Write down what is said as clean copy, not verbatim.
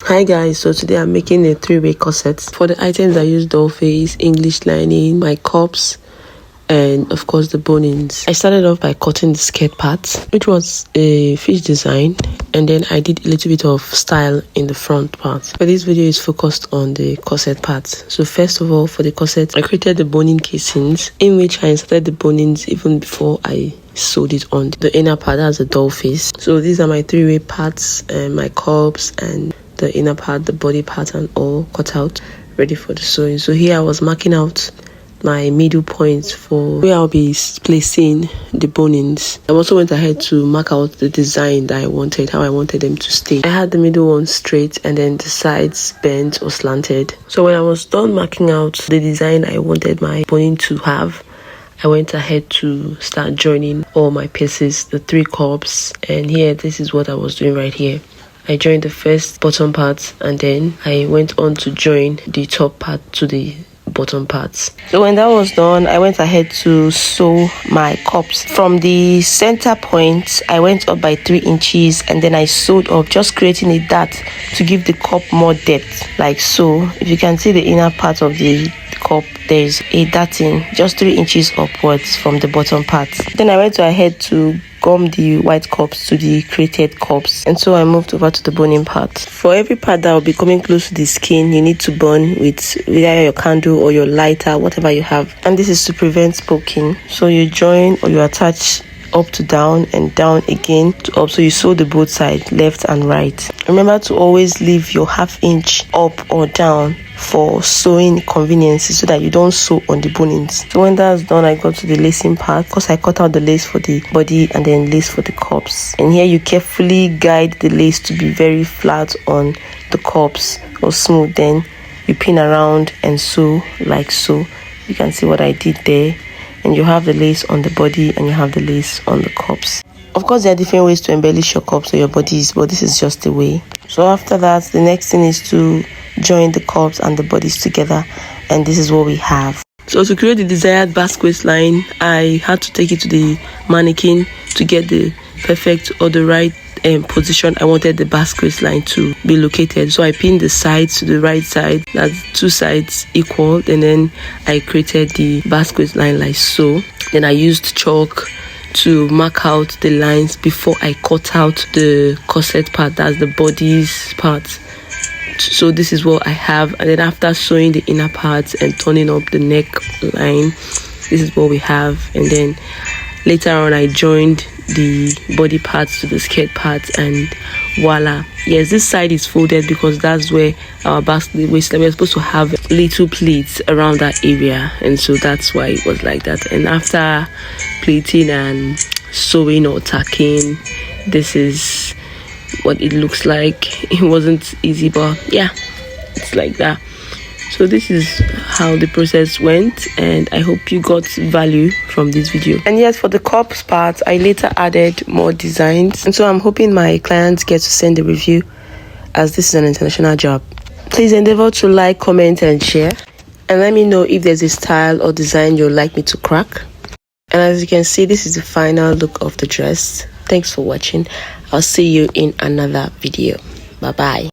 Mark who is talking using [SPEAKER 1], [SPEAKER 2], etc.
[SPEAKER 1] Hi guys, so today I'm making a 3-way corset. For the items I used doll face, English lining, my cups, and of course the bonings. I started off by cutting the skirt part, which was a fish design, and then I did a little bit of style in the front part. But this video is focused on the corset part. So first of all, for the corset, I created the boning casings, in which I inserted the bonings even before I sewed it on. The inner part has a doll face. So these are my 3-way parts, and my cups and the inner part, the body part, and all cut out, ready for the sewing. So here I was marking out my middle points for where I'll be placing the bonings. I also went ahead to mark out the design that I wanted, how I wanted them to stay. I had the middle one straight and then the sides bent or slanted. So when I was done marking out the design I wanted my boning to have, I went ahead to start joining all my pieces, the 3 cups, and here this is what I was doing right here. I joined the first bottom part and then I went on to join the top part to the bottom parts. So when that was done, I went ahead to sew my cups. From the center point, I went up by 3 inches and then I sewed up, just creating a dart to give the cup more depth, like so. If you can see the inner part of the cup, there's a darting just 3 inches upwards from the bottom part. Then I went ahead to gum the white cups to the created cups, and so I moved over to the boning part. For every part that will be coming close to the skin, you need to burn with either your candle or your lighter, whatever you have, and this is to prevent poking. So you join or you attach up to down and down again to up, so you sew the both sides, left and right. Remember to always leave your 1/2 inch up or down for sewing conveniences so that you don't sew on the bonings. So when that's done, I got to the lacing part because I cut out the lace for the body and then lace for the cups. And here you carefully guide the lace to be very flat on the cups or smooth, then you pin around and sew like so. You can see what I did there, and you have the lace on the body and you have the lace on the cups. Of course, there are different ways to embellish your cups or your bodies, but this is just the way. So after that, the next thing is to join the cups and the bodies together, and this is what we have. So to create the desired basket line, I had to take it to the mannequin to get the perfect or the right position I wanted the basket line to be located. So I pinned the sides to the right side, that's 2 sides equal, and then I created the basket line like so. Then I used chalk to mark out the lines before I cut out the corset part, that's the body's part. So this is what I have, and then after sewing the inner parts and turning up the neck line, this is what we have. And then later on I joined the body parts to the skirt parts, and voila. Yes, this side is folded because that's where our basket waistline, we're supposed to have little pleats around that area, and so that's why it was like that. And after pleating and sewing or tacking, this is what it looks like. It wasn't easy, but yeah, it's like that. So this is how the process went, and I hope you got value from this video. And yes, for the cups part, I later added more designs, and so I'm hoping my clients get to send a review, as this is an international job. Please endeavor to like, comment, and share, and let me know if there's a style or design you'd like me to crack. And as you can see, this is the final look of the dress. Thanks for watching. I'll see you in another video. Bye bye.